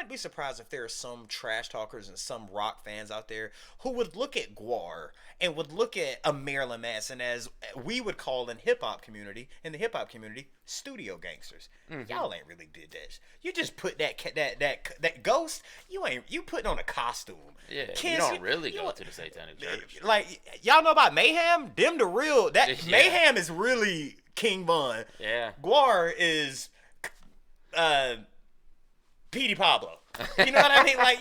not be surprised if there are some trash talkers and some rock fans out there who would look at Guar and would look at a Marilyn Manson as we would call in the hip hop community, studio gangsters. Y'all ain't really did that. You just put that ghost. You putting on a costume. Yeah, Kids, you don't really go to the Satanic Church. Like y'all know about Mayhem? Them the real Mayhem is really King Von. Yeah. Guar is Petey Pablo. You know what I mean? Like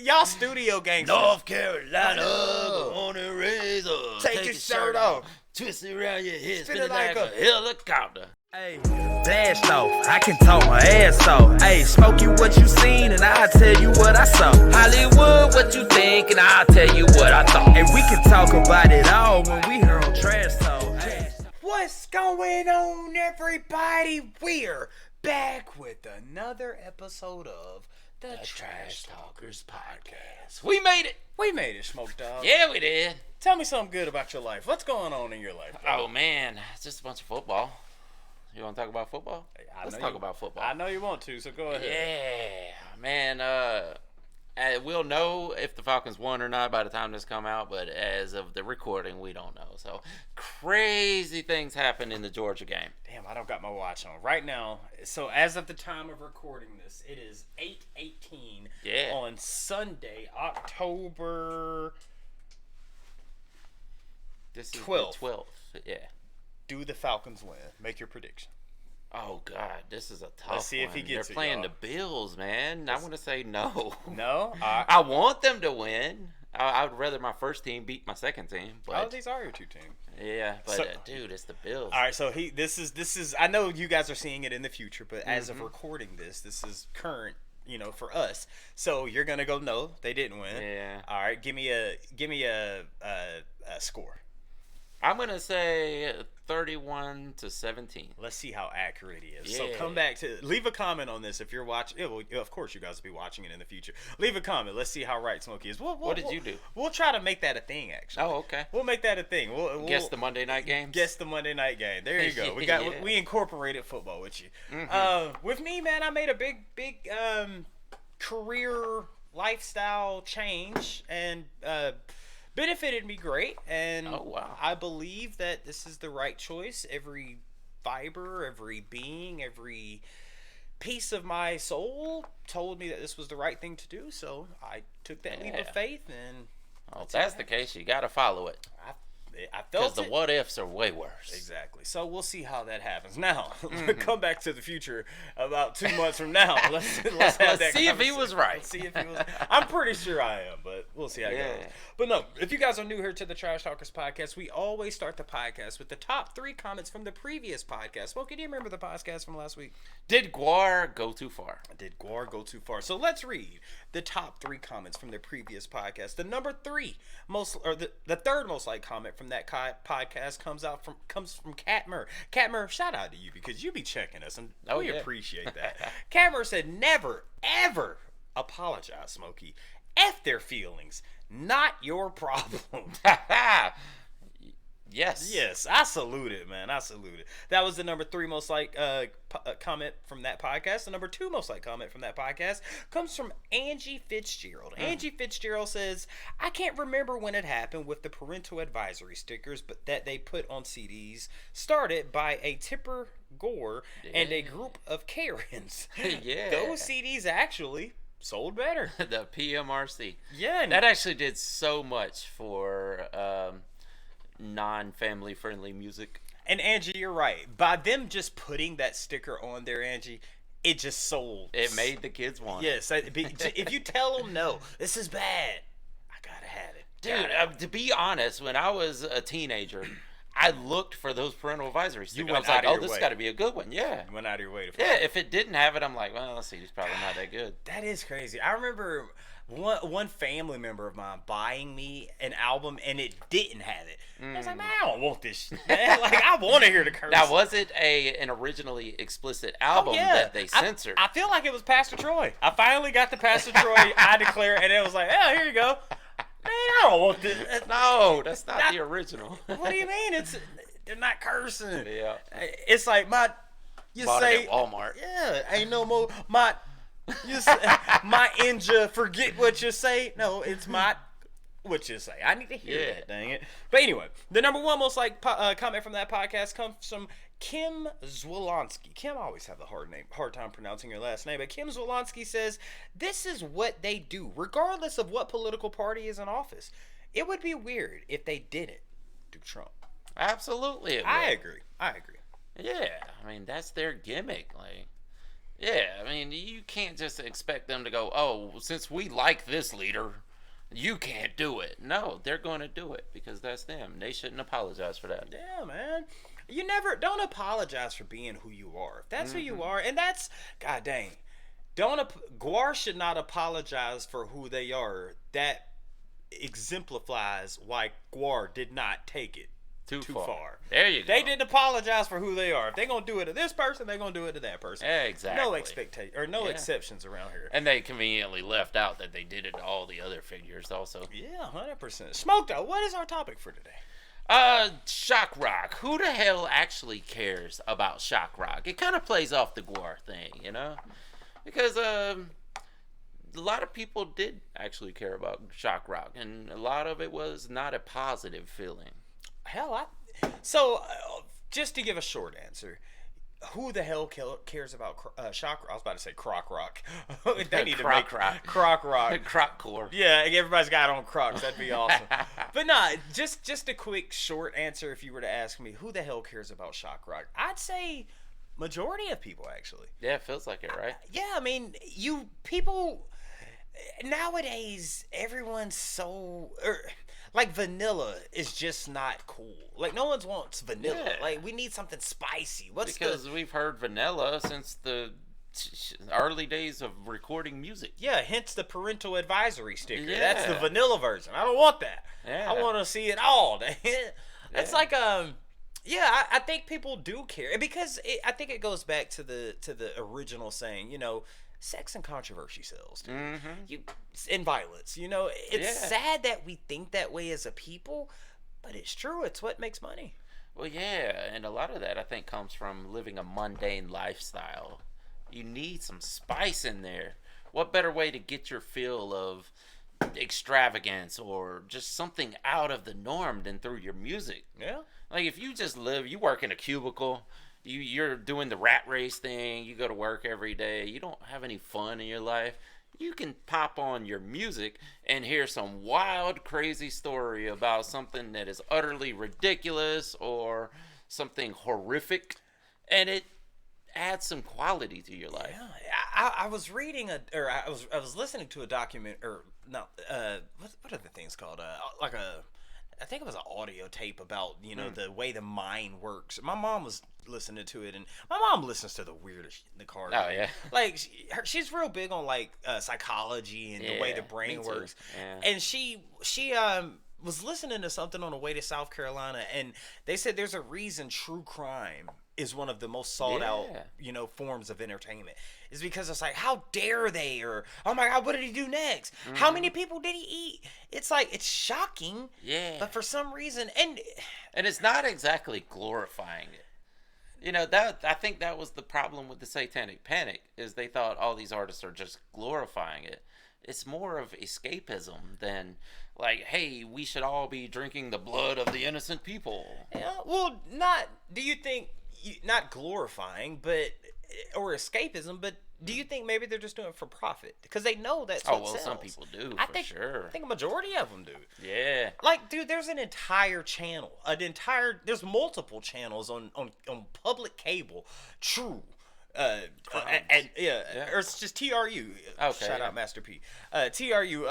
y'all studio gangsters. North Carolina, on a razor. Take your shirt off. Twist it around your head, Spin spin it it like a helicopter. Hey, blast off, I can talk my ass off. Hey, Smokey, what you seen, and I'll tell you what I saw. Hollywood, what you think, and I'll tell you what I thought. And we can talk about it all when we hear on Trash Talk. Hey. What's going on, everybody? We're back with another episode of the Trash Talkers Podcast. We made it. We made it, Smoke Dog. Yeah, we did. Tell me something good about your life. What's going on in your life, bro? Oh, man. It's just a bunch of football. You want to talk about football? Let's talk about football. I know you want to, so go ahead. Yeah, man. We'll know if the Falcons won or not by the time this come out, but as of the recording, we don't know. So, crazy things happened in the Georgia game. Damn, I don't got my watch on right now. So, as of the time of recording this, it is 8:18 on Sunday, October. This is 12th. the 12th. Yeah. Do the Falcons win? Make your prediction. Oh God, this is a tough Let's see if he one. gets They're it, playing y'all. the Bills, man. I want to say no. No? I want them to win. I would rather my first team beat my second team. But these are your two teams. yeah, but So- dude, it's the Bills. All right, so this is. I know you guys are seeing it in the future, but as of recording this is current. You know, for us. So you're gonna go no, they didn't win. Yeah. All right, give me a score. I'm gonna say 31-17. Let's see how accurate he is. Yeah. So come back to leave a comment on this if you're watching. Yeah, well, of course, you guys will be watching it in the future. Leave a comment. Let's see how right Smokey is. What did you do? We'll try to make that a thing. Actually. Oh, okay. We'll make that a thing. We'll Guess the Monday night games. Guess the Monday night game. There you go. We Yeah. we incorporated football with you. With me, man, I made a big career lifestyle change and benefited me great. And Oh, wow. I believe that this is the right choice. Every fiber, every being, every piece of my soul told me that this was the right thing to do. So I took that leap of Yeah. faith, and Oh, if that's the case, you gotta follow it. I Because felt the it. what ifs are way worse. Exactly. So we'll see how that happens. Now, come back to the future about 2 months from now. Let's have Let's that see if he was conversation. right. Let's see if he was. I'm pretty sure I am, but we'll see how it Yeah. goes. But no, if you guys are new here to the Trash Talkers podcast, we always start the podcast with the top 3 comments from the previous podcast. Smokey, do you remember the podcast from last week? Did Guar go too far? Did Guar go too far? So let's read the top 3 comments from the previous podcast. The number 3 the third most liked comment from that podcast comes from Catmer. Catmer, shout out to you because you be checking us and we appreciate that. Catmer said, "Never ever apologize, Smokey. F their feelings, not your problem." Yes. Yes, I salute it, man. I salute it. That was the number 3 most liked comment from that podcast. The number 2 most liked comment from that podcast comes from Angie Fitzgerald. Angie Fitzgerald says, "I can't remember when it happened with the parental advisory stickers, but that they put on CDs, started by a Tipper Gore and a group of Karens. Yeah. Those CDs actually sold better." The PMRC. Yeah. And That actually did so much for non-family friendly music. And Angie, you're right. By them just putting that sticker on there, Angie, it just sold. It made the kids want it. Yes. If you tell them, no, this is bad, I gotta have it. Dude, to be honest, when I was a teenager, I looked for those parental advisory stickers. went I was like, out of oh, your this way. got to be a good one. Yeah. You went out of your way to Yeah, find it. if it didn't have it, I'm like, well, let's see, it's probably not that good. That is crazy. I remember one family member of mine buying me an album and it didn't have it. I was like, man, I don't want this shit, man. Like, I want to hear the curse. Now, was it an originally explicit album that they censored? I feel like it was Pastor Troy. I finally got the Pastor Troy I Declare, and it was like, oh, here you go. Man, I don't want this. No, that's not the original. What do you mean? They're not cursing. Yeah. It's like you Bought say it at Walmart. Yeah, ain't no more my You say, my ninja, forget what you say. No, it's my what you say. I need to hear that, dang it. But anyway, the number one most liked comment from that podcast comes from Kim Zwolonsky. Kim, I always have a hard time pronouncing your last name, but Kim Zwolonsky says, this is what they do, regardless of what political party is in office. It would be weird if they didn't do Trump. Absolutely. I agree. Yeah, I mean, that's their gimmick. Like, yeah, I mean, you can't just expect them to go, oh, since we like this leader, you can't do it. No, they're going to do it because that's them. They shouldn't apologize for that. Yeah, man. Don't apologize for being who you are. If that's who you are, and that's, god dang, Guar should not apologize for who they are. That exemplifies why Guar did not take it too far. There you go. They didn't apologize for who they are. If they're going to do it to this person, they're going to do it to that person. Exactly. No exceptions around here. And they conveniently left out that they did it to all the other figures also. Yeah, 100%. Smoke, though, what is our topic for today? Shock rock. Who the hell actually cares about shock rock? It kind of plays off the Guar thing, you know? Because, a lot of people did actually care about shock rock, and a lot of it was not a positive feeling. Hell, just to give a short answer, who the hell cares about shock rock? I was about to say croc rock. They need to make croc rock. Croc core. Yeah, everybody's got on Crocs. That'd be awesome. But nah, just a quick short answer. If you were to ask me, who the hell cares about shock rock? I'd say majority of people actually. Yeah, it feels like it, right? Yeah, I mean, people nowadays. Everyone's so. Like, vanilla is just not cool. Like, no one wants vanilla. Yeah. Like, we need something spicy. Because we've heard vanilla since the early days of recording music. Yeah, hence the parental advisory sticker. Yeah. That's the vanilla version. I don't want that. Yeah. I want to see it all. It's like, I think people do care. Because I think it goes back to the original saying, you know, sex and controversy sells, dude. And violence. You know, it's sad that we think that way as a people, but it's true. It's what makes money. Well, yeah, and a lot of that I think comes from living a mundane lifestyle. You need some spice in there. What better way to get your fill of extravagance or just something out of the norm than through your music? Yeah. Like, if you just you work in a cubicle, you're doing the rat race thing, you go to work every day, you don't have any fun in your life, you can pop on your music and hear some wild, crazy story about something that is utterly ridiculous or something horrific, and it adds some quality to your life. Yeah, I was reading I was listening to a document, what are the things called? I think it was an audio tape about, you know, the way the mind works. My mom was listening to it, and my mom listens to the weirdest shit in the car. Oh, yeah. Like, she's real big on, like, psychology and the way the brain works. Yeah. And she was listening to something on the way to South Carolina, and they said there's a reason true crime is one of the most sought out, you know, forms of entertainment. Is because it's like, how dare they? Or, oh my God, what did he do next? How many people did he eat? It's like, it's shocking. Yeah. But for some reason, and it's not exactly glorifying it. You know, I think that was the problem with the Satanic Panic, is they thought all these artists are just glorifying it. It's more of escapism than, like, hey, we should all be drinking the blood of the innocent people. Yeah, well, not glorifying, but, or escapism, but do you think maybe they're just doing it for profit? Because they know that's what sells. Some people do, sure. I think a majority of them do. Yeah. Like, dude, there's an entire channel, there's multiple channels on public cable, True. Or it's just TRU. Okay. Shout out Master P. TRU.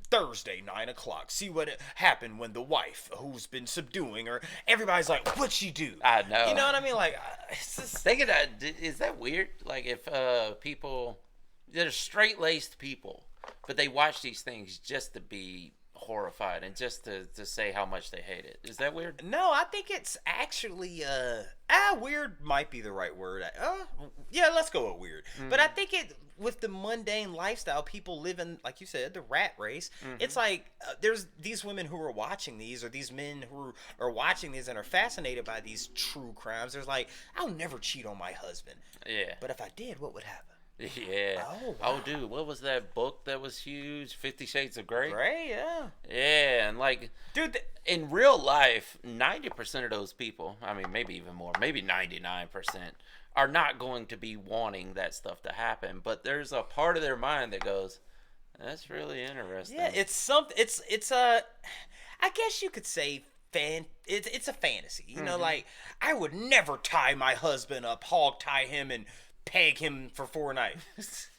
Thursday, 9:00. See what happened when the wife, who's been subduing her, everybody's like, "What'd she do?" I know. You know what I mean? Like, it's just... Thinking that, is that weird? Like, if people, they're straight-laced people, but they watch these things just to be horrified and just to say how much they hate it. Is that weird? No, I think it's actually weird might be the right word. Yeah, let's go with weird. But I think with the mundane lifestyle people live in, like you said, the rat race. It's like there's these women who are watching these, or these men who are watching these and are fascinated by these true crimes. There's like, I'll never cheat on my husband. Yeah. But if I did, what would happen? Yeah. Oh, wow. Oh, dude, what was that book that was huge? 50 Shades of Grey? Right, yeah. Yeah, and like, Dude, in real life, 90% of those people, I mean, maybe even more, maybe 99%, are not going to be wanting that stuff to happen. But there's a part of their mind that goes, that's really interesting. yeah, it's something. It's a, I guess you could say it's a fantasy. You know, like, I would never tie my husband up, hog tie him, and peg him for 4 nights.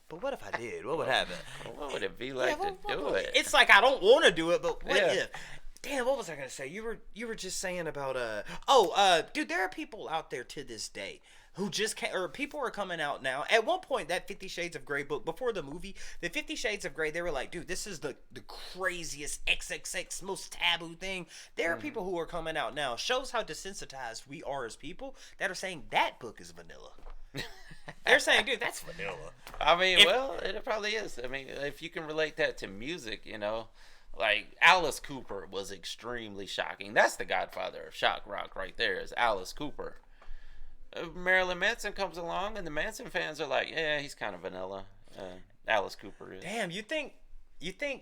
But what if I did? What would happen? What would it be like to do it? It's like, I don't want to do it, but what Yeah. if? Damn, what was I gonna say? You were just saying about dude, there are people out there to this day who just can't, or people are coming out now. At one point, that 50 Shades of Grey book, before the movie, the 50 Shades of Grey, they were like, dude, this is the craziest XXX most taboo thing. There are people who are coming out now, shows how desensitized we are as people, that are saying that book is vanilla. They're saying, dude, that's vanilla. I mean, well, it probably is. I mean, if you can relate that to music, you know, like Alice Cooper was extremely shocking. That's the godfather of shock rock right there, is Alice Cooper. Marilyn Manson comes along, and the Manson fans are like, yeah, he's kind of vanilla. Alice Cooper is. Damn, you think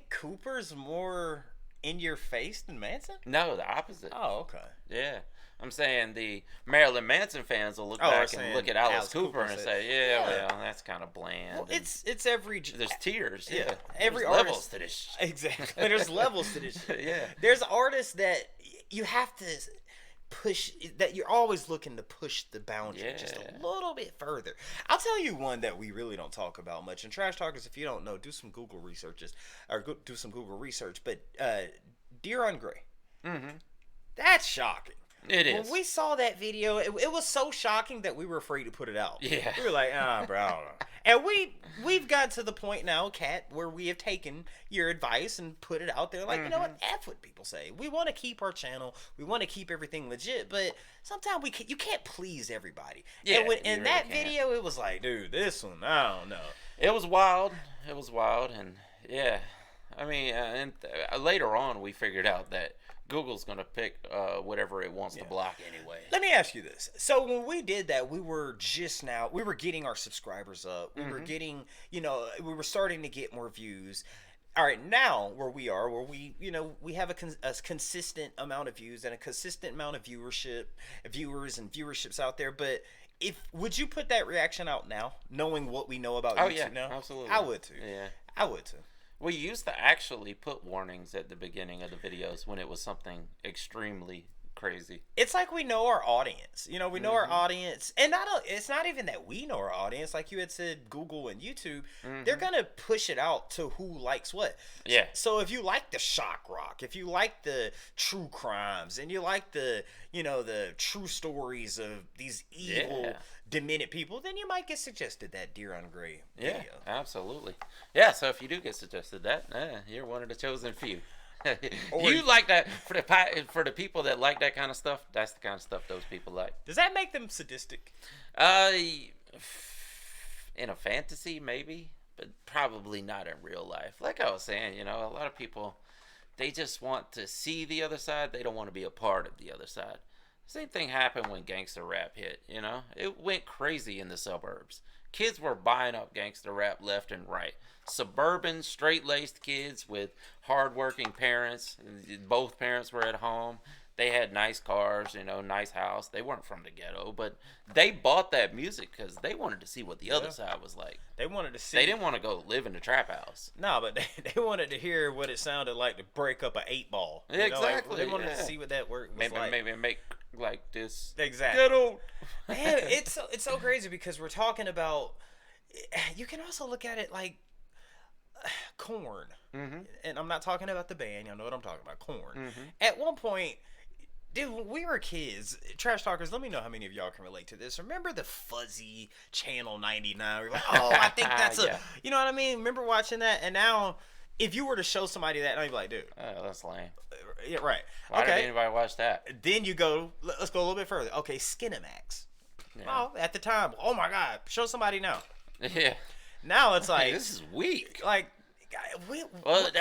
Cooper's more in your face than Manson? No, the opposite. Oh, okay. Yeah. I'm saying the Marilyn Manson fans will look back and look at Alice Cooper and say, yeah, well, that's kind of bland. Well, it's every... There's tears, yeah. Every There's levels artist, to this. Exactly. There's levels to this shit. Yeah. There's artists that you have to push, that you're always looking to push the boundary just a little bit further. I'll tell you one that we really don't talk about much. And Trash Talkers, if you don't know, do some Google researches, or do some Google research. But Deer on Gray. Mm-hmm. That's shocking. It is. When we saw that video, it was so shocking that we were afraid to put it out. Yeah. We were like, bro, I don't know. And we've got to the point now, Kat, where we have taken your advice and put it out there. Like, you know what? F what people say. We want to keep our channel. We want to keep everything legit. But sometimes you can't please everybody. Yeah, and in really that can't. video, it was like, dude, this one, I don't know. It was wild. It was wild. And, yeah. I mean, later on, we figured out that Google's going to pick whatever it wants to block anyway. Let me ask you this. So when we did that, we were getting our subscribers up. We were getting, we were starting to get more views. All right, now where we are, where we have a consistent amount of views and a consistent amount of viewers and viewerships out there. But would you put that reaction out now, knowing what we know about YouTube now? Absolutely. I would too. Yeah. I would too. We used to actually put warnings at the beginning of the videos when it was something extremely crazy. It's like we know our audience. We know our audience. And it's not even that we know our audience. Like you had said, Google and YouTube, they're going to push it out to who likes what. Yeah. So if you like the shock rock, if you like the true crimes, and you like the true stories of these evil, demented people, then you might get suggested that Deer on Gray video. Yeah, absolutely. Yeah, so if you do get suggested that, you're one of the chosen few. You like that for the people that like that kind of stuff. That's the kind of stuff those people like. Does that make them sadistic? In a fantasy, maybe, but probably not in real life. Like I was saying, a lot of people, they just want to see the other side. They don't want to be a part of the other side. Same thing happened when gangster rap hit. It went crazy in the suburbs. Kids were buying up gangster rap left and right. Suburban, straight-laced kids with hard-working parents. Both parents were at home. They had nice cars, nice house. They weren't from the ghetto, but they bought that music because they wanted to see what the other side was like. They wanted to see. They didn't want to go live in the trap house. No, but they wanted to hear what it sounded like to break up an 8-ball. Exactly. They wanted to see what that work was like. Maybe make like this. Exactly. Ghetto. Man, it's so crazy because we're talking about. You can also look at it like Korn, and I'm not talking about the band. Y'all know what I'm talking about. Korn. At one point. Dude, when we were kids, Trash Talkers, let me know how many of y'all can relate to this. Remember the fuzzy Channel 99? We're like, oh, I think that's you know what I mean? Remember watching that? And now, if you were to show somebody that, I'd be like, dude. Oh, that's lame. Yeah, right. Why did anybody watch that? Then you go, let's go a little bit further. Okay, Skinamax. Yeah. Oh, at the time, oh my God, show somebody now. Yeah. Now it's like this is weak. like. Well, What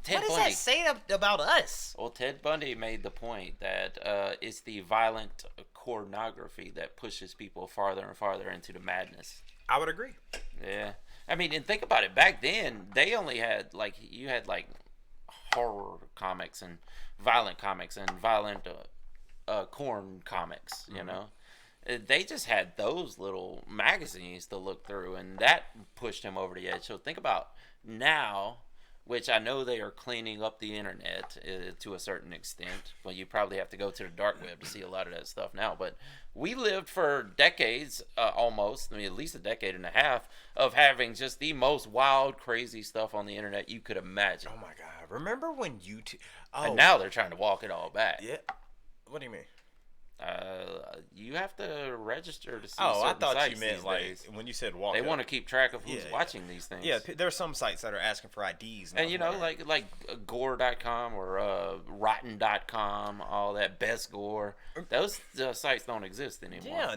Ted does Bundy. that say about us? Well, Ted Bundy made the point that it's the violent pornography that pushes people farther and farther into the madness. I would agree. Yeah, I mean, and think about it. Back then, they only had you had horror comics and violent corn comics. You know, they just had those little magazines to look through, and that pushed him over the edge. So think about now, which I know they are cleaning up the internet to a certain extent. Well, you probably have to go to the dark web to see a lot of that stuff now. But we lived for decades, almost, I mean, at least a decade and a half, of having just the most wild, crazy stuff on the internet you could imagine. Oh my God! Remember when YouTube? Oh, And now they're trying to walk it all back. yeah. What do you mean? You have to register to see Oh, I certain thought sites you meant these like days. when you said walk. They up. want to keep track of who's Yeah, watching these things. Yeah, there are some sites that are asking for IDs. And you know, like gore.com or rotten.com, all that, best gore. Those sites don't exist anymore. Yeah,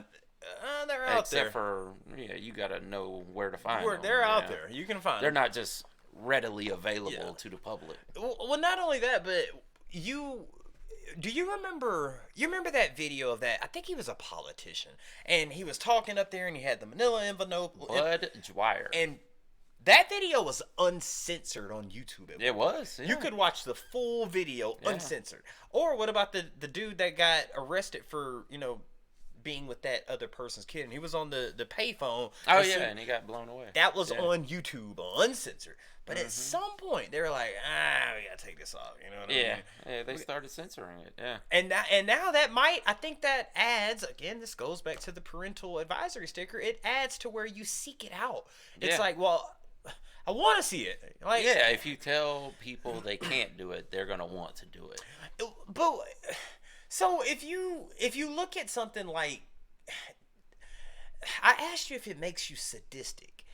they're out Except there. for, you got to know where to find them. They're out Yeah. there. You can find They're them. not just readily available Yeah. to the public. Well, not only that, but do you remember? You remember that video of that? I think he was a politician, and he was talking up there, and he had the Manila envelope. Bud Dwyer. And that video was uncensored on YouTube. It was. You yeah. could watch the full video Yeah. uncensored. Or what about the dude that got arrested for being with that other person's kid, and he was on the payphone. Oh, yeah, and he got blown away. That was Yeah. on YouTube, uncensored. But at some point, they were like, we gotta take this off. You know what I Yeah, mean? yeah, they started censoring it. Yeah. And now that I think that adds, again, this goes back to the parental advisory sticker. It adds to where you seek it out. It's Yeah. like, well, I want to see it. Like, Yeah, if you tell people they can't do it, they're gonna want to do it. But so if you look at something like, I asked you if it makes you sadistic.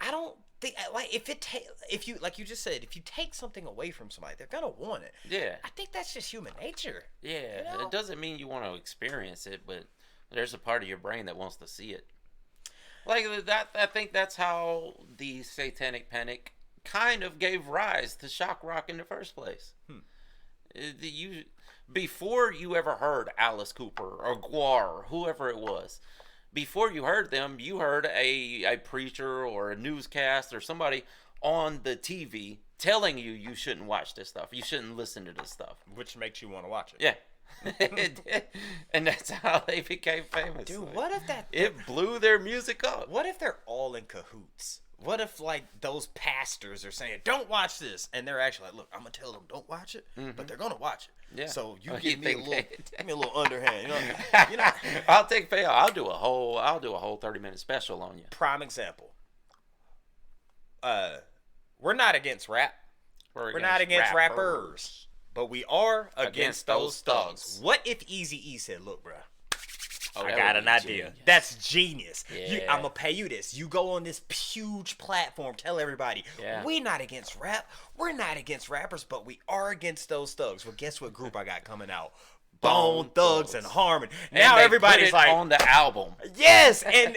I don't think, like, if you like you just said, if you take something away from somebody, they're gonna want it. Yeah. I think that's just human nature. Yeah, You know? it doesn't mean you want to experience it, but there's a part of your brain that wants to see it. Like that, I think that's how the Satanic Panic kind of gave rise to shock rock in the first place. Before you ever heard Alice Cooper or Guar or whoever it was, before you heard them, you heard a preacher or a newscast or somebody on the TV telling you shouldn't watch this stuff. You shouldn't listen to this stuff. Which makes you want to watch it. Yeah. And that's how they became famous. Dude, what if it blew their music up? What if they're all in cahoots? What if, like, those pastors are saying, don't watch this, and they're actually like, look, I'm gonna tell them don't watch it, but they're gonna watch it. Yeah. So you Oh, give you me think give me a little underhand. You know, I'll take pay. I'll do a whole 30-minute special on you. prime example. We're not against rap. We're not against rappers. But we are against those thugs. What if Eazy-E said, look, bro, I got an idea. Genius. That's genius. Yeah. I'm going to pay you this. You go on this huge platform, tell everybody, Yeah. we're not against rap. We're not against rappers, but we are against those thugs. Well, guess what group I got coming out? Bone Thugs and Harmony. Now they everybody's put it like, on the album. yes. And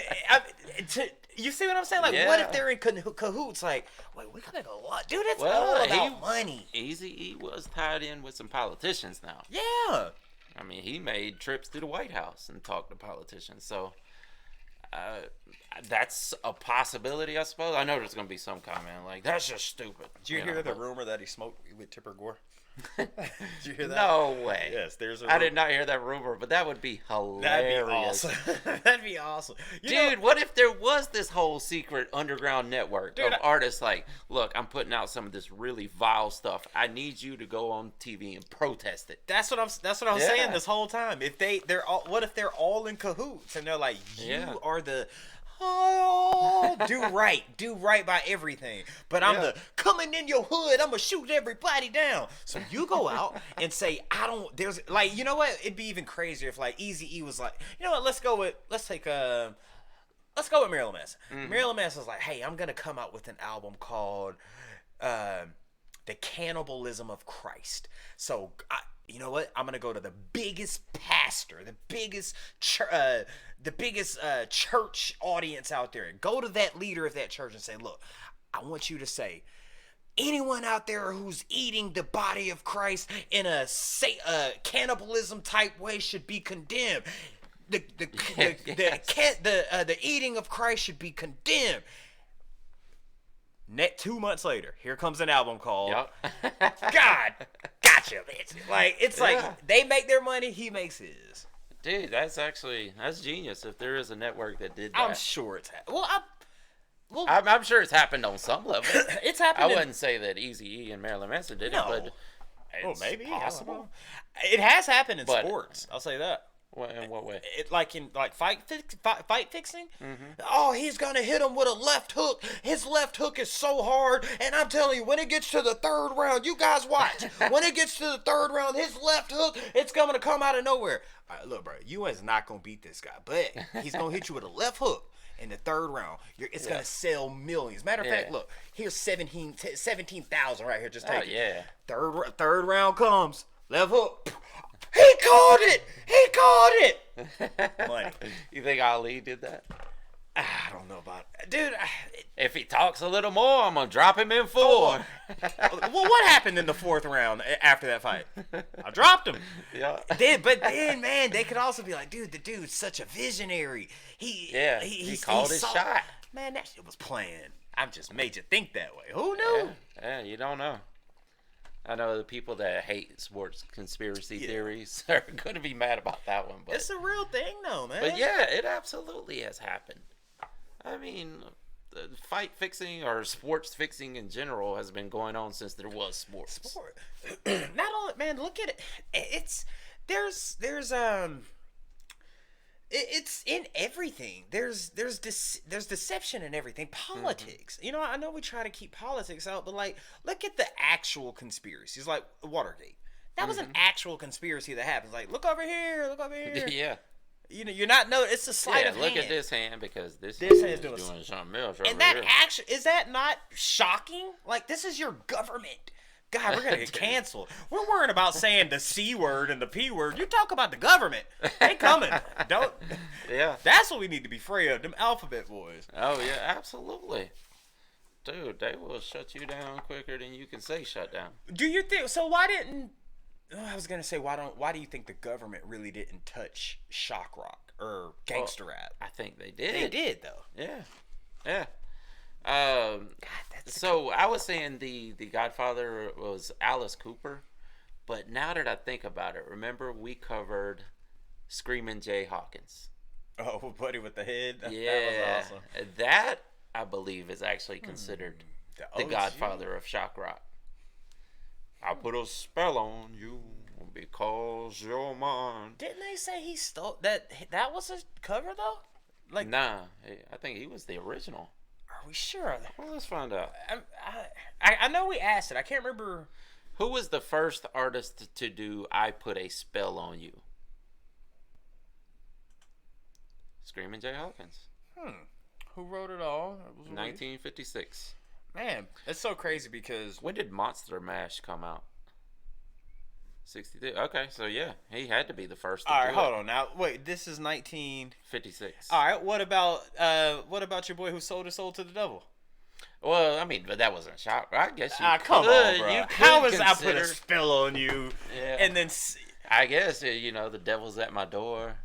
you see what I'm saying? Like, what Yeah. if they're in cahoots? Like, wait, we can make a lot. Dude, it's Well, all about money. Eazy-E was tied in with some politicians now. Yeah. I mean, he made trips to the White House and talked to politicians. So that's a possibility, I suppose. I know there's going to be some comment like, that's just stupid. Did you hear know, the but- rumor that he smoked with Tipper Gore? Did you hear that? No way. Yes, there's a I did not hear that rumor, but that would be hilarious. That'd be awesome. That'd be awesome. Dude, what if there was this whole secret underground network Dude, of artists like, look, I'm putting out some of this really vile stuff. I need you to go on TV and protest it. That's what I'm Yeah. saying this whole time. If they're all, what if they're all in cahoots and they're like, you Yeah. are the do right by everything. But I'm the coming in your hood, I'm gonna shoot everybody down. So you go out and say, there's like, you know what? It'd be even crazier if like Eazy-E was like, you know what? Let's go with Marilyn Manson. Marilyn Manson's like, hey, I'm gonna come out with an album called The Cannibalism of Christ. So you know what? I'm gonna go to the biggest pastor, the biggest church audience out there. Go to that leader of that church and say, look, I want you to say, anyone out there who's eating the body of Christ in a cannibalism type way should be condemned. The eating of Christ should be condemned. 2 months later, here comes an album called God Gotcha, bitch. It's like they make their money, he makes his. Dude, that's genius. If there is a network that did that, I'm sure it's I'm sure it's happened on some level. It's happened. I wouldn't say that Eazy-E and Marilyn Manson did it, but it's maybe possible. It has happened in sports. I'll say that. In what way? Fight fixing. Mm-hmm. Oh, he's gonna hit him with a left hook. His left hook is so hard, and I'm telling you, when it gets to the third round, you guys watch. When it gets to the third round, his left hook, it's gonna come out of nowhere. All right, look, bro, you is not gonna beat this guy, but he's gonna hit you with a left hook. In the third round, it's gonna sell millions. Matter of fact, look, here's 17,000 right here. Just take it. Third round comes, left hook. He called it. Money. You think Ali did that? I don't know about it. Dude. If he talks a little more, I'm gonna drop him in 4. Well, what happened in the 4th round after that fight? I dropped him. Yeah. But then, man, they could also be like, dude, the dude's such a visionary. He called his shot. Man, that shit was playing. I've just made you think that way. Who knew? Yeah, you don't know. I know the people that hate sports conspiracy theories are going to be mad about that one. But it's a real thing, though, man. But yeah, it absolutely has happened. I mean, fight fixing or sports fixing in general has been going on since there was sports. Not only, man, look at it. It's in everything. There's deception in everything. Politics. Mm-hmm. You know, I know we try to keep politics out, but look at the actual conspiracies, like Watergate. That was an actual conspiracy that happens. Like, look over here. Yeah. You know, you're not it's a sleight of hand. Look at this hand because this hand is doing something else. And that is that not shocking? Like, this is your government. God, we're gonna get canceled. We're worrying about saying the C word and the P word. You talk about the government. They coming. Don't. Yeah. That's what we need to be afraid of. Them alphabet boys. Oh yeah, absolutely. Dude, they will shut you down quicker than you can say shut down. Do you think so? Why didn't I was gonna say why do you think the government really didn't touch shock rock or gangster rap? I think they did. They did though. Yeah. So I was saying the Godfather was Alice Cooper, but now that I think about it, remember we covered Screamin' Jay Hawkins. Oh, buddy with the head. Yeah, that was awesome. That I believe is actually considered the Godfather of shock rock. I put a spell on you because you're mine. Didn't they say he stole that? That was a cover though. Like, nah, I think he was the original. Are we sure? Well, let's find out. I know we asked it. I can't remember. Who was the first artist to do I Put a Spell on You? Screamin' Jay Hawkins. Who wrote it all? 1956. Man, it's so crazy because... When did Monster Mash come out? 63. Okay, so yeah, he had to be the first to do it. Hold on now. Wait, this is 1956. All right, what about your boy who sold his soul to the devil? Well, I mean, but that wasn't shock. I guess you come on, bro. You How was I put a spell on you? Yeah. And then... I guess, the devil's at my door.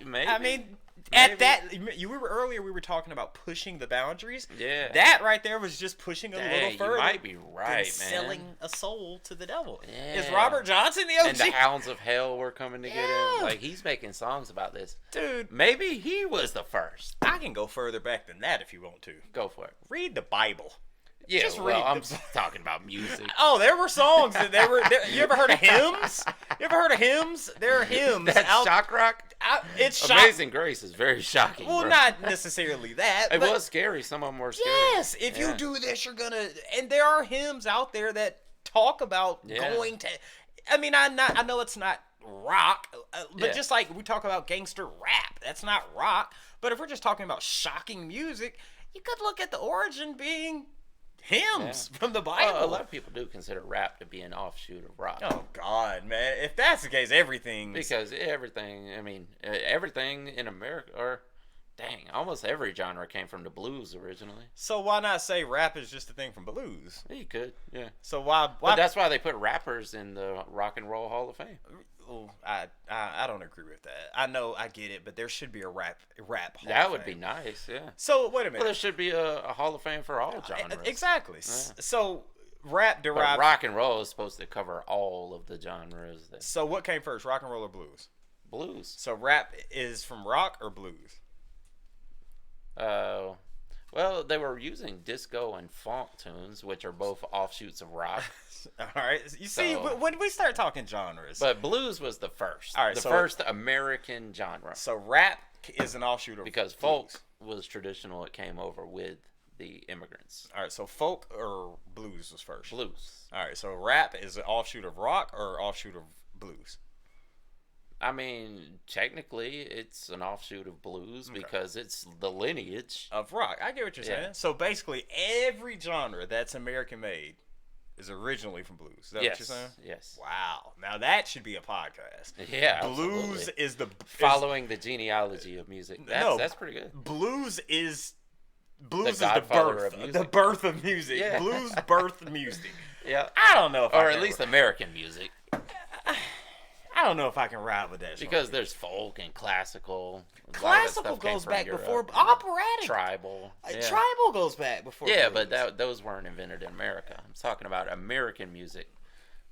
Maybe. At that, earlier we were talking about pushing the boundaries. Yeah. That right there was just pushing a little further. You might be right, man. Selling a soul to the devil. Yeah. Is Robert Johnson the OG? And the Hounds of Hell were coming to get him. Like, he's making songs about this. Dude. Maybe he was the first. I can go further back than that if you want to. Go for it. Read the Bible. Yeah, just I'm talking about music. Oh, there were songs. You ever heard of hymns? There are hymns. That's shock rock? It's Amazing Grace is very shocking. Well, not necessarily that. It was scary. Some of them were scary. Yes, if you do this, you're gonna. And there are hymns out there that talk about going to. I mean, I know it's not rock, but just like we talk about gangster rap, that's not rock. But if we're just talking about shocking music, you could look at the origin being hymns from the Bible. Well, a lot of people do consider rap to be an offshoot of rock. Oh God, man! If that's the case, everything. Because everything, I mean, everything in America, or dang, almost every genre came from the blues originally. So why not say rap is just a thing from blues? You could, yeah. So why? But that's why they put rappers in the Rock and Roll Hall of Fame. Well, I don't agree with that. I know, I get it, but there should be a rap Hall That of would Fame. be nice, yeah. So wait a minute. Well, there should be a Hall of Fame for all genres. Exactly. Yeah. So rap But derived. rock and roll is supposed to cover all of the genres. So what came first, rock and roll or blues? Blues. So rap is from rock or blues? Well, they were using disco and funk tunes, which are both offshoots of rock. All right. You see, So- when we start talking genres. But blues was the first. All right, the so- first American genre. So rap is an offshoot of Because blues. folk was traditional. It came over with the immigrants. All right. So folk or blues was first. Blues. All right. So rap is an offshoot of rock or offshoot of blues. I mean, technically, it's an offshoot of blues because it's the lineage. Of rock. I get what you're saying. Yeah. So basically, every genre that's American made is originally from blues. Is that what you're saying? Yes. Wow. Now that should be a podcast. Yeah. Blues absolutely. is the Following the genealogy of music. That's pretty good. Blues is The the godfather birth of music. the birth of music. Yeah. Blues birthed music. Yeah. I don't know if Or at least American music. I don't know if I can ride with that. Because Sharky. there's folk and classical. A lot of that classical stuff came goes from back Europe. before operatic. Tribal. Yeah. Tribal goes back before. Yeah, blues. but those weren't invented in America. I'm talking about American music.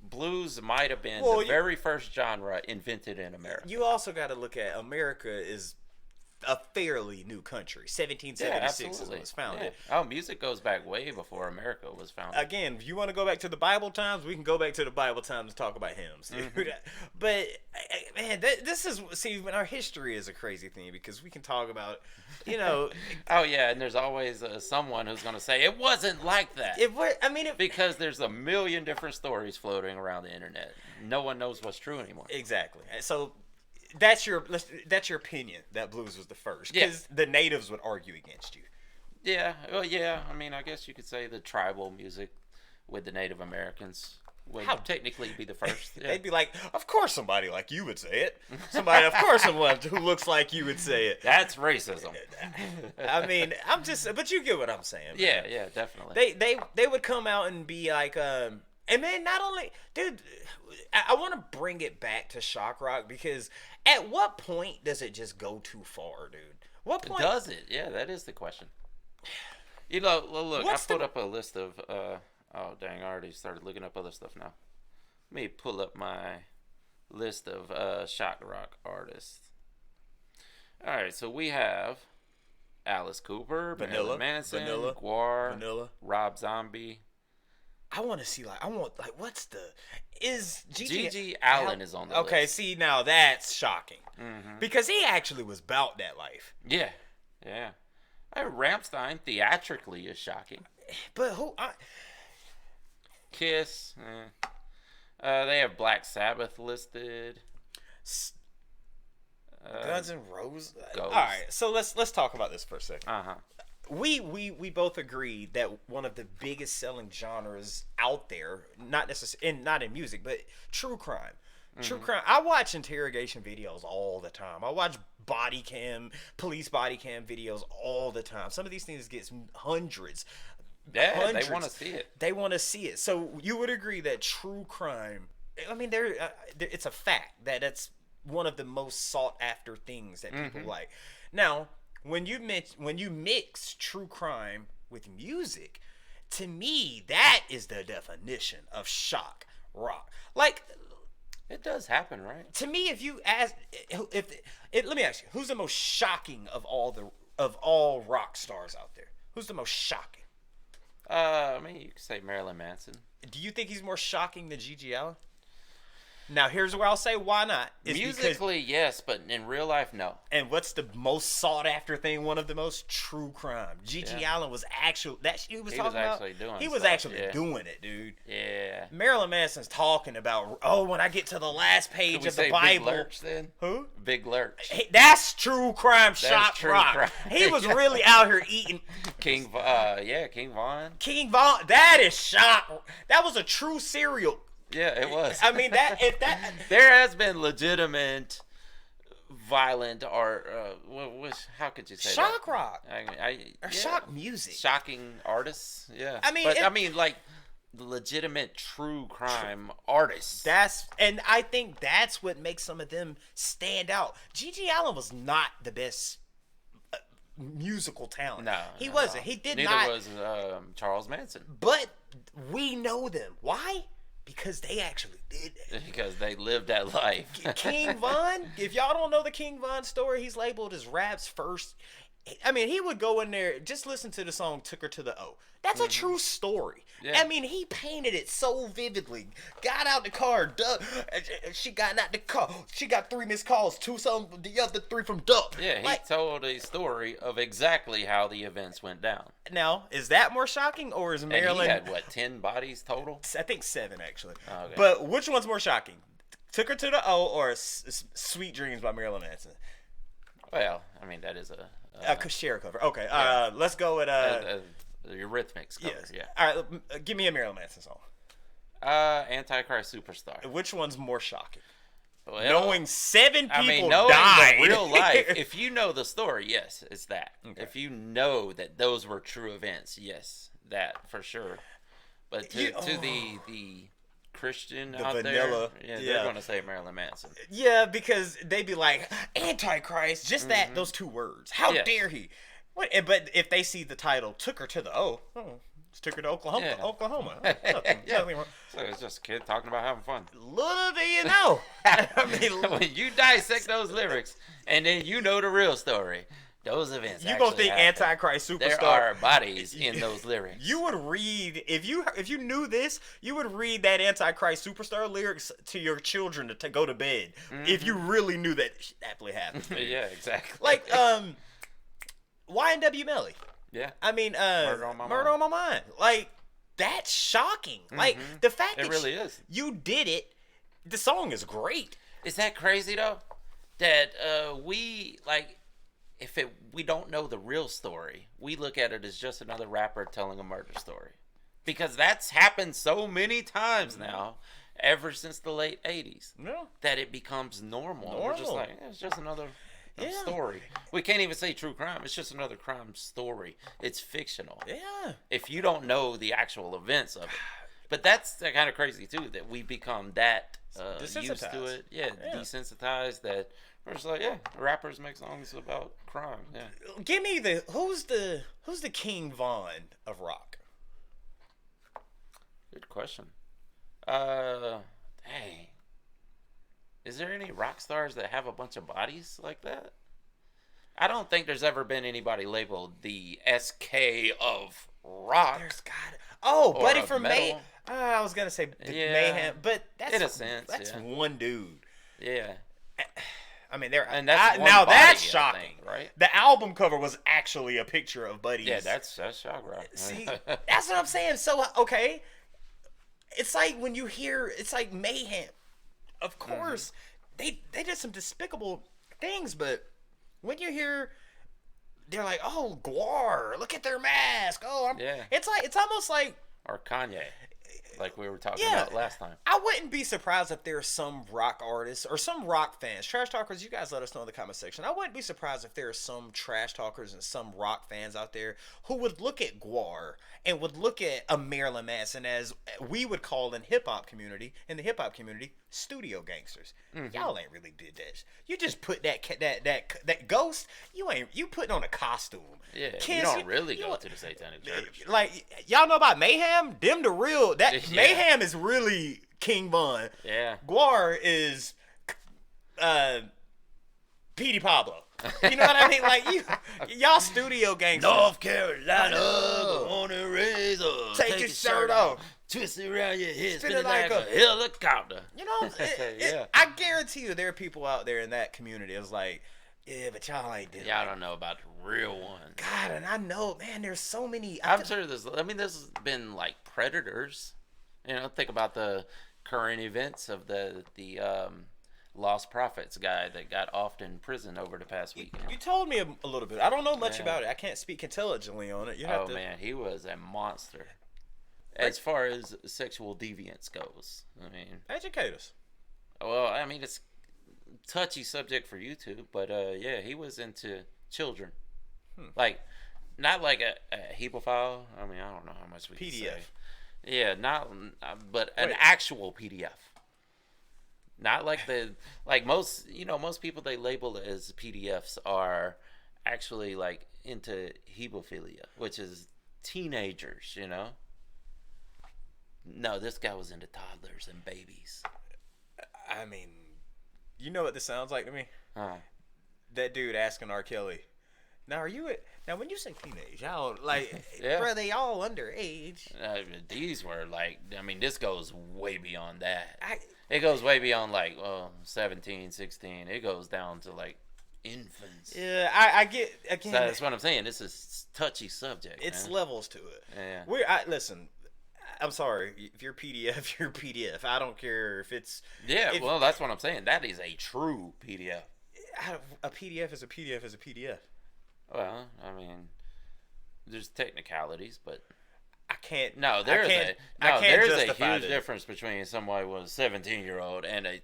Blues might have been the very first genre invented in America. You also got to look at America is a fairly new country. 1776 is when it was founded. Yeah. Oh, music goes back way before America was founded. Again, if you want to go back to the Bible times, we can go back to the Bible times and talk about hymns. Dude. But man, this is when our history is a crazy thing because we can talk about, Oh yeah, and there's always someone who's going to say it wasn't like that. Because there's a million different stories floating around the internet. No one knows what's true anymore. Exactly. So that's your opinion that blues was the first because the natives would argue against you. Yeah, well, yeah. I mean, I guess you could say the tribal music with the Native Americans would technically be the first. Yeah. They'd be like, of course somebody like you would say it. Someone who looks like you would say it. That's racism. I mean, but you get what I'm saying. Man. Yeah, definitely. They would come out and be like, and man, not only, dude, I want to bring it back to shock rock because at what point does it just go too far, dude? What point does it? Yeah, that is the question. Look, I put up a list of. Oh dang! I already started looking up other stuff now. Let me pull up my list of shock rock artists. All right, so we have Alice Cooper, Marilyn Manson, GWAR, Rob Zombie. I want to see is Gigi Allen is on the list. Okay, see now that's shocking because he actually was about that life. Yeah. Rammstein theatrically is shocking. But who? Kiss. They have Black Sabbath listed. Guns N' Roses. Ghost. All right, so let's talk about this for a second. We both agree that one of the biggest selling genres out there, not in music, but true crime. True crime. I watch interrogation videos all the time. I watch police body cam videos all the time. Some of these things get hundreds. Yeah, they want to see it. They want to see it. So you would agree that true crime. I mean, it's a fact that it's one of the most sought after things that people like. Now, when you mix true crime with music, to me that is the definition of shock rock. Like, it does happen, right? To me, if you ask, let me ask you, who's the most shocking of all rock stars out there? Who's the most shocking? I mean, you could say Marilyn Manson. Do you think he's more shocking than Gigi Allen? Now, here's where I'll say why not. It's Musically, yes, but in real life, no. And what's the most sought after thing? One of the most true crime. Gigi Allen was actually he was actually doing it, dude. Yeah. Marilyn Manson's talking about when I get to the last page of the Bible. Big Lurch then? Who? Big Lurch. That's true crime. Shock rock. Crime. He was really out here eating. King Von. King Von. That is shock. That was a true serial. Yeah, it was. I mean there has been legitimate violent art. How could you say shock that? rock or shock music? Shocking artists. Yeah. I mean, like legitimate true crime artists. And I think that's what makes some of them stand out. Gigi Allen was not the best musical talent. No, he wasn't. He did Neither not. Neither was Charles Manson. But we know them. Why? Because they actually did that. Because they lived that life. King Von, if y'all don't know the King Von story, he's labeled as rap's first. I mean, he would go in there, just listen to the song Took Her to the O. That's a true story. Yeah. I mean, he painted it so vividly. Got out the car, she got out the car. She got 3 missed calls, the other 3 from Duck. Yeah, he told a story of exactly how the events went down. Now, is that more shocking, or is Marilyn... And he had, 10 bodies total? I think 7, actually. Oh, okay. But which one's more shocking? Took Her to the O or Sweet Dreams by Marilyn Manson? Well, I mean, that is a share cover. Okay, let's go with the Eurythmics cover. Yes. Yeah. All right, give me a Marilyn Manson song. Antichrist Superstar. Which one's more shocking? Well, knowing 7 people knowing died. The real life. If you know the story, yes, it's that. Okay. If you know that those were true events, yes, that for sure. But to the Christian out vanilla, there, they're gonna say Marilyn Manson. Yeah, because they be like Antichrist, just those 2 words. How dare he? What? But if they see the title, Took Her to the O, it's Took Her to Oklahoma. Yeah. Oklahoma. Nothing wrong. So it's just a kid talking about having fun. Little do you know. I mean, when you dissect those lyrics and then you know the real story, those events. You gonna think happen. Antichrist Superstar? There are bodies in those lyrics. You would read if you knew this, you would read that Antichrist Superstar lyrics to your children to go to bed if you really knew that actually happened. Yeah, exactly. Like YNW Melly. Yeah. I mean, Murder on My Mind. Like, that's shocking. Like, the fact that really is. You did it, the song is great. Is that crazy, though? That we don't know the real story, we look at it as just another rapper telling a murder story. Because that's happened so many times now, ever since the late 80s, that it becomes normal. We're just like, it's just another... story. We can't even say true crime. It's just another crime story. It's fictional. Yeah. If you don't know the actual events of it. But that's kind of crazy, too, that we become that used to it. Yeah, desensitized that we're just like, rappers make songs about crime. Yeah. Give me who's the King Von of rock? Good question. Dang. Is there any rock stars that have a bunch of bodies like that? I don't think there's ever been anybody labeled the SK of rock. There's Buddy from Mayhem. I was gonna say Mayhem, but that's in a sense. That's one dude. Yeah. I mean, that's shocking, think, right? The album cover was actually a picture of Buddy's. Yeah, that's shock rock. See, that's what I'm saying. So okay, it's like when you hear, it's like Mayhem. Of course, they did some despicable things, but when you hear, they're like, "Oh, Gwar, look at their mask." It's almost like or Kanye, like we were talking about last time. I wouldn't be surprised if there are some rock artists or some rock fans, trash talkers. You guys let us know in the comment section. I wouldn't be surprised if there are some trash talkers and some rock fans out there who would look at Gwar and would look at a Marilyn Manson as we would call in the hip hop community, studio gangsters. Y'all ain't really did that. You just put that ghost. You putting on a costume. Yeah, Kids, you don't really go to the Satanic Church. Like y'all know about Mayhem? Them the real Mayhem is really King Von. Yeah. Gwar is Petey Pablo. You know what I mean? Like y'all studio gangsters. North Carolina, on a razor. Take your shirt off. twist it around your head, Spin spin it it like like a helicopter. You know, Yeah. I guarantee you there are people out there in that community. It's like, yeah, but y'all ain't did Y'all it. don't know about the real ones. God, and I know, man. There's so many. I'm sure there's. I mean, there's been like predators. You know, think about the current events of the Lost Prophets guy that got off in prison over the past weekend. You told me a little bit. I don't know much Yeah. about it. I can't speak intelligently on it. You have Oh to. man, he was a monster. As far as sexual deviance goes, I mean, Educate us. well, I mean, it's a touchy subject for YouTube, but yeah, he was into children, like not like a hepophile. I mean, I don't know how much we can PDF. say. Yeah, not, but an Wait. actual PDF. Not like most people they label as PDFs are actually like into hebophilia, which is teenagers, you know. No, this guy was into toddlers and babies. I mean, you know what this sounds like to me? Huh. That dude asking R. Kelly. Now, when you say teenage, y'all like, Yeah. bro, they all underage. These were like, I mean, this goes way beyond that. I It goes way beyond like 17, 16. It goes down to like infants. Yeah, I get again. So that's what I'm saying. This is touchy subject. It's man. levels to it. Yeah. Listen. I'm sorry. If you're PDF, you're PDF. I don't care if it's. Yeah, if- well, that's what I'm saying. That is a true PDF. A PDF is a PDF is a PDF. Well, I mean, there's technicalities, but I can't. no, I there's can't a justify huge this. difference between somebody with a 17-year-old and a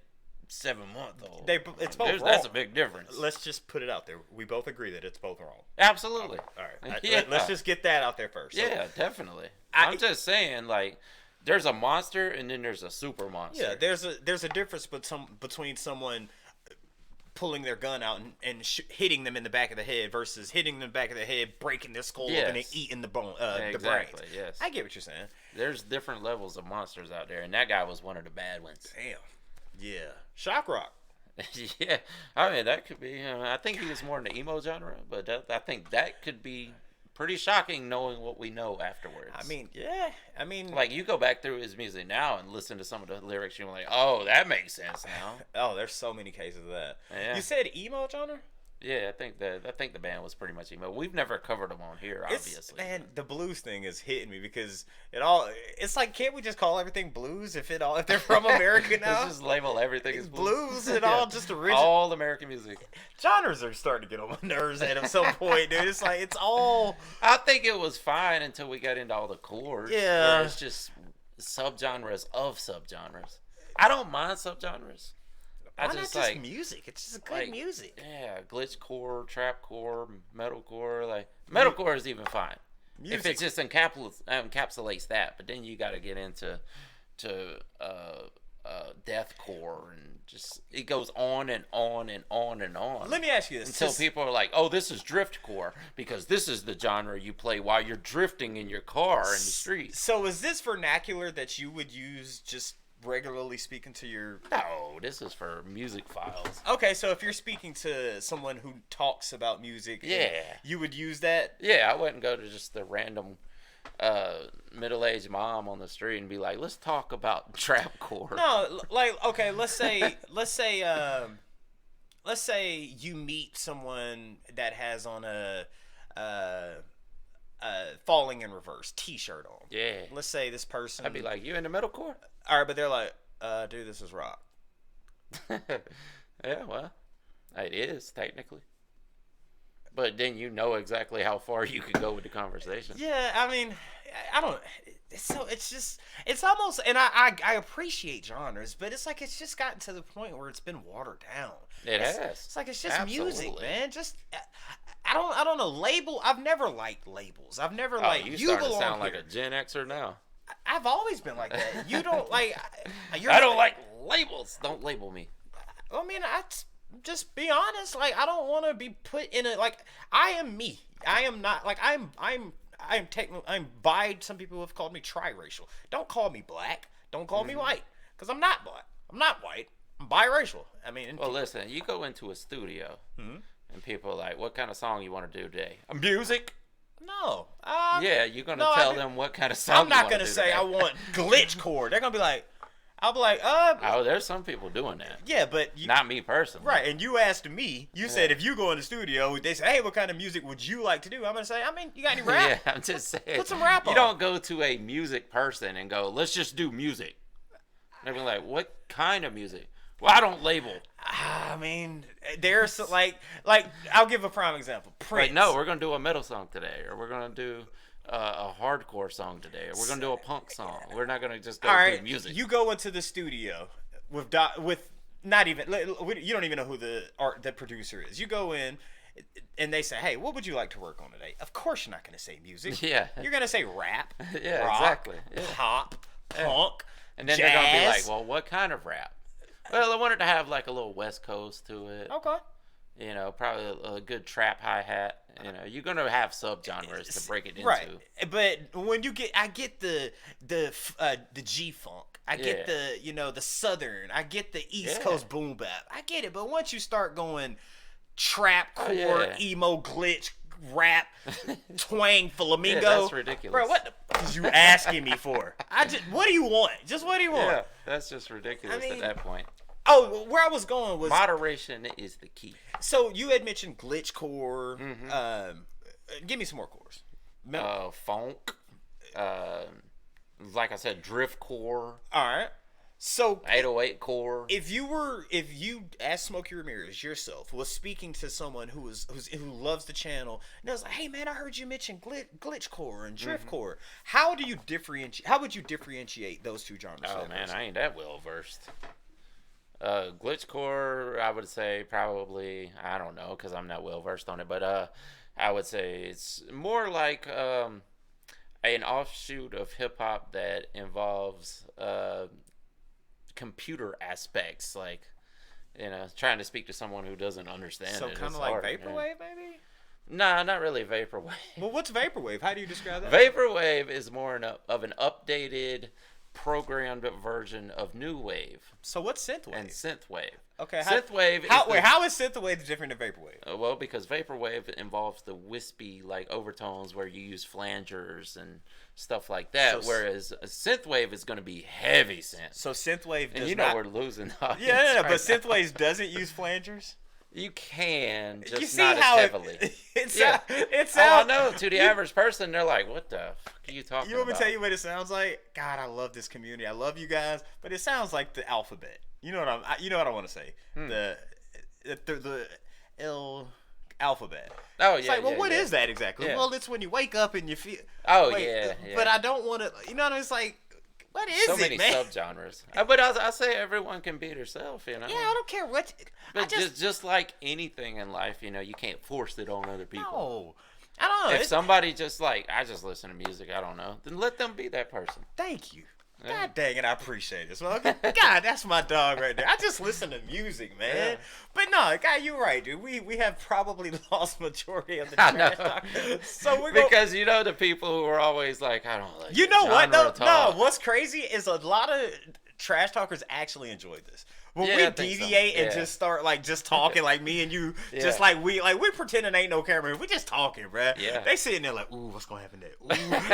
7-month-old. It's both wrong. That's a big difference. Let's just put it out there. We both agree that it's both wrong. Absolutely. All right. Yeah. Let's just get that out there first. So, Yeah, definitely. I- I'm just saying, like, there's a monster and then there's a super monster. Yeah. There's a difference between someone pulling their gun out and hitting them in the back of the head versus hitting them in the back of the head, breaking their skull open and Yes. eating the bone, the brains. Exactly, yes. I get what you're saying. There's different levels of monsters out there, and that guy was one of the bad ones. Damn. Yeah. Shock rock. Yeah, I mean, that could be. I think he was more in the emo genre, but I think that could be pretty shocking knowing what we know afterwards. I mean, yeah. I mean, like, you go back through his music now and listen to some of the lyrics, you're like, oh, that makes sense now. oh, there's so many cases of that. Yeah. You said emo genre? Yeah, I think the band was pretty much emo. We've never covered them on here, obviously. Man, the blues thing is hitting me because it's like, can't we just call everything blues if they're from America now? Let's just label everything as blues and all just original. All American music. Genres are starting to get on my nerves at some point, dude. It's like, it's all. I think it was fine until we got into all the chords. Yeah. where it's just subgenres of subgenres. I don't mind subgenres. Why I not just just like music? It's just good like, music. Yeah, glitchcore, trapcore, metalcore. Like metalcore is even fine if it just encapsulates that. But then you got to get into deathcore and just it goes on and on and on and on. Let me ask you this: until people are like, "Oh, this is driftcore because this is the genre you play while you're drifting in your car in the street." So, is this vernacular that you would use just regularly speaking to your? No, this is for music files. Okay, so if you're speaking to someone who talks about music, Yeah. you would use that. Yeah, I wouldn't go to just the random middle-aged mom on the street and be like, "Let's talk about trapcore." No, like, okay, let's say you meet someone that has on a Falling in Reverse t-shirt on. Yeah. Let's say this person. I'd be like, "You into metalcore?" all right, but they're like, dude, this is rock. Yeah, well, it is technically. But then you know exactly how far you could go with the conversation. Yeah, I mean, I don't. It's almost, and I appreciate genres, but it's like it's just gotten to the point where it's been watered down. It has. It's like it's just music, Absolutely. man. Just I don't know. I've never liked labels. I've never You you starting to belong sound like here. a Gen Xer now. I've always been like that. You don't like. I don't like labels. Don't label me. I mean, just be honest. Like, I don't want to be put in a like. I am me. I am not like I'm bi. Some people have called me triracial. Don't call me black. Don't call me white. Because I'm not black. I'm not white. I'm biracial. I mean, Well, listen. You go into a studio, and people are like, "What kind of song you want to do today?" Music. No. Yeah, you're gonna no, tell them what kind of song. I'm not you gonna do say today. I want glitchcore. They're gonna be like, I'll be like, Oh, there's some people doing that. yeah, but you, Not me personally. right. And you asked me. You said if you go in the studio, they say, hey, what kind of music would you like to do? I'm gonna say, I mean, you got any rap? Yeah, I'm just saying. Put some rap You on. don't go to a music person and go, let's just do music. They'll be like, what kind of music? Well, I don't label. I mean, there's like I'll give a prime example. Prince. Like, no, we're gonna do a metal song today, or we're gonna do a hardcore song today, or we're gonna do a punk song. We're not gonna just go All do right, music. you go into the studio with not even you don't even know who the producer is. You go in and they say, "Hey, what would you like to work on today?" Of course, you're not going to say music. Yeah. You're going to say rap, Yeah, rock, exactly. Yeah. pop, punk, And then jazz. they're gonna be like, well, what kind of rap? Well, I wanted to have like a little West Coast to it. Okay. You know, probably a good trap hi-hat. You know, you're gonna have subgenres to break it into. Right, but when I get the G funk, I get the Southern, I get the East Coast boom bap, I get it. But once you start going trap core, emo glitch, rap, twang, flamingo, Yeah, that's ridiculous. Bro, what the fuck is you asking me for? What do you want? Just what do you want? Yeah, that's just ridiculous I mean, at that point. Oh, where I was going was Moderation is the key. so you had mentioned glitch core. Mm-hmm. Give me some more cores. Funk, like I said, drift core, All right. So 808 core. if you as Smokey Ramirez yourself was speaking to someone who loves the channel and I was like, hey man, I heard you mention glitch core and drift core. How would you differentiate those two genres? Oh man, I ain't that well versed. Glitch core, I would say probably, I don't know because I'm not well versed on it, but I would say it's more like an offshoot of hip hop that involves computer aspects, like, you know, trying to speak to someone who doesn't understand So it. kind It's of like hard, vaporwave, maybe. Nah, not really vaporwave. Well, what's vaporwave? How do you describe that? Vaporwave is more of an updated, programmed version of new wave So what's synthwave? and synthwave. Okay, Synthwave. how is synthwave different than vaporwave? Well, because vaporwave involves the wispy like overtones where you use flangers and stuff like that, So whereas a synthwave is going to be heavy synth. So synthwave does And you know not. we're losing the audience Yeah, right but now. synthwave doesn't use flangers. You can, just You see not how as heavily. it Yeah. it Oh, I sounds. know. To the average person, they're like, "What the fuck are you talking You want me about?" to tell you what it sounds like? God, I love this community. I love you guys, but it sounds like the alphabet. You know what I want to say? The L alphabet. Oh It's yeah. like, well, yeah, what yeah. is that exactly? Yeah. Well, it's when you wake up and you feel. Oh, wait, yeah. But I don't want to. You know what I mean? It's like, what is So it, many man? subgenres. But I say everyone can be themselves, you know. Yeah, I don't care what. But just like anything in life, you know, you can't force it on other people. No, I don't know. If somebody just like, I just listen to music, I don't know, then let them be that person. Thank you. Yeah. God dang it, I appreciate this. Well, God, that's my dog right there. I just listen to music, man. Yeah. But no, God, you're right, dude. We have probably lost majority of the I trash know. talk. So we're going Because you know the people who are always like, I don't like You know what genre though? talk. No, what's crazy is a lot of trash talkers actually enjoy this. When Yeah, we I think so. deviate and Yeah. just start like just talking like me and you, just Yeah. like we pretending ain't no camera. We just talking, bruh. Yeah. They sitting there like, ooh, what's gonna happen there? Ooh.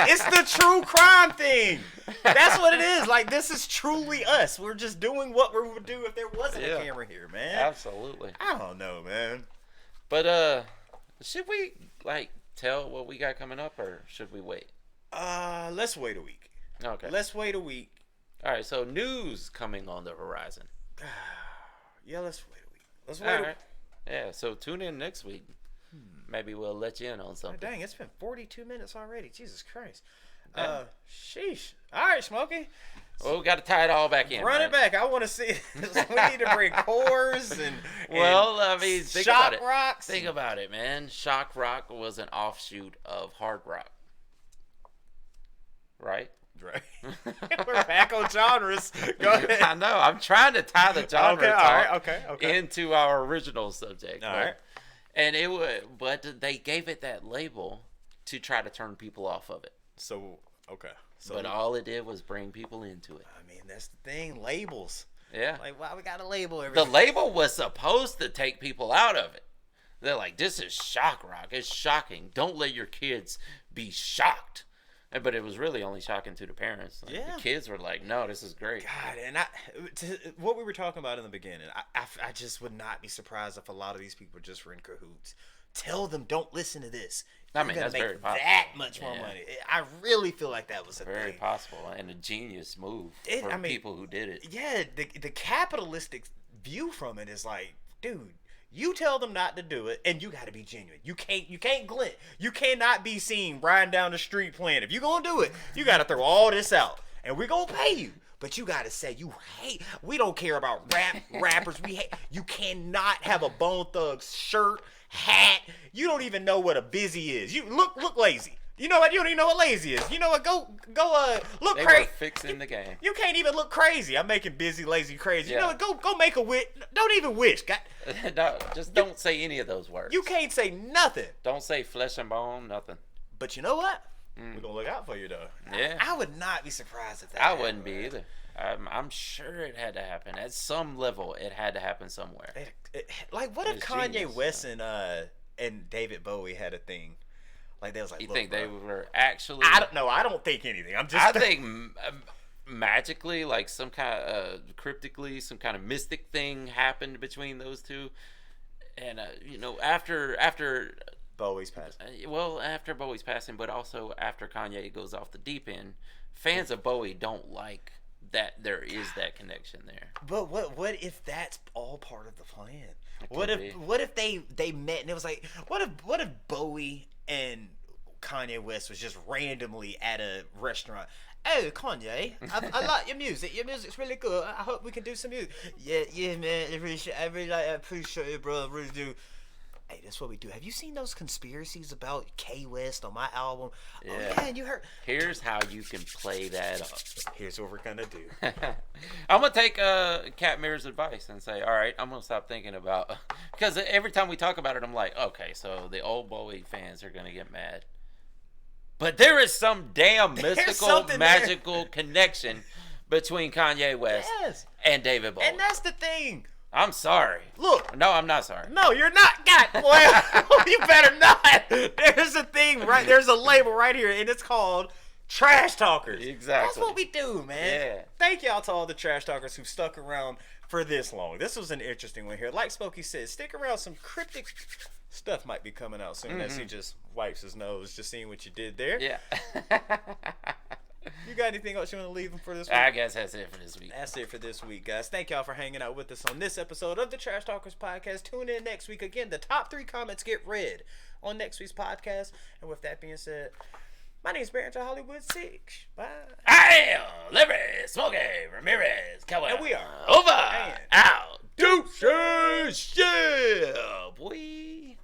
It's the true crime thing. That's what it is. Like this is truly us. We're just doing what we would do if there wasn't Yeah. a camera here, man. Absolutely. I don't know, man. But should we like tell what we got coming up, or should we wait? Let's wait a week. Okay. Let's wait a week. All right. So news coming on the horizon. Yeah, let's wait a week. Let's All wait. right. Yeah. So tune in next week. Maybe we'll let you in on Oh, something. dang, it's been 42 minutes already. Jesus Christ. Yeah. Sheesh. All right, Smokey. Well, we got to tie it all back in. Run right? it back. I want to see. We need to bring cores and Well, I mean, think shock about it. rocks. Think about it, man. Shock rock was an offshoot of hard rock. Right? Right. We're back on genres. Go ahead. I know. I'm trying to tie the genre Okay, all talk right, okay. into our original subject. All but, right. And it would, but they gave it that label to try to turn people off of it. So, okay. So, But all it did was bring people into it. I mean, that's the thing. Labels. Yeah. Like, why we got to label The everything? label was supposed to take people out of it. They're like, this is shock rock. It's shocking. Don't let your kids be shocked. But it was really only shocking to the parents. Like, Yeah. The kids were like, no, this is great. God, and what we were talking about in the beginning, I just would not be surprised if a lot of these people just were in cahoots. Tell them, don't listen to this. I mean, You're gonna that's make very possible. that much more money. I really feel like that was a Very thing. possible and a genius move for people who did it. Yeah, the capitalistic view from it is like, dude, you tell them not to do it, and you got to be genuine. You can't glint. You cannot be seen riding down the street playing. If you gonna do it, you got to throw all this out, and we're gonna pay you. But you gotta say you hate. We don't care about rappers. We hate. You cannot have a Bone Thugs shirt, hat. You don't even know what a busy is. You look lazy. You know what? You don't even know what lazy is. You know what? Go look They crazy. were fixing the game. You can't even look crazy. I'm making busy, lazy, crazy. Yeah. You know what? Go make a wish. Don't even wish. God, No, just don't say any of those words. you can't say nothing. Don't say flesh and bone, nothing. But you know what? We're gonna look out for you though. Yeah. I would not be surprised if that. I happened, wouldn't be man. either. I'm sure it had to happen. At some level, it had to happen somewhere. Like, what if It's Kanye genius, West and David Bowie had a thing? Like, they was like, You look, think they bro, were actually... I don't know. I don't think anything. I'm just. I think magically, like some kind of cryptically, some kind of mystic thing happened between those two. And after Bowie's passed. after Bowie's passing, but also after Kanye goes off the deep end, fans of Bowie don't like that there is that connection there. But what if that's all part of the plan? It could What if they met and it was like, what if Bowie and Kanye West was just randomly at a restaurant? Oh, Kanye, I like your music. Your music's really good. I hope we can do some music. Yeah, man. I really appreciate it, bro. I really do. Hey, that's what we do. Have you seen those conspiracies about K West on my album? Yeah. Oh, yeah, and you heard. Here's how you can play that up. Here's what we're gonna do. I'm gonna take Cat Mirror's advice and say, all right, I'm gonna stop thinking about, because every time we talk about it, I'm like, okay, so the old Bowie fans are gonna get mad, but there is some damn mystical, something magical connection between Kanye West Yes. and David Bowie. And that's the thing. I'm sorry. Look. No, I'm not sorry. No, you're not. God, well, you better not. There's a thing right. There's a label right here, and it's called Trash Talkers. Exactly. That's what we do, man. Yeah. Thank y'all to all the Trash Talkers who stuck around for this long. This was an interesting one here. Like Smokey said, stick around. Some cryptic stuff might be coming out soon as he just wipes his nose, just seeing what you did there. Yeah. You got anything else you want to leave him for this week? I guess that's it for this week. That's it for this week, guys. Thank y'all for hanging out with us on this episode of the Trash Talkers Podcast. Tune in next week. Again, the top 3 comments get read on next week's podcast. And with that being said, my name is Smokey and Hollywood 6. Bye. I am Liberty Smokey Ramirez Cowell. And we are over and out. Deuces, yeah, boy.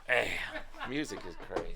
Damn, music is crazy.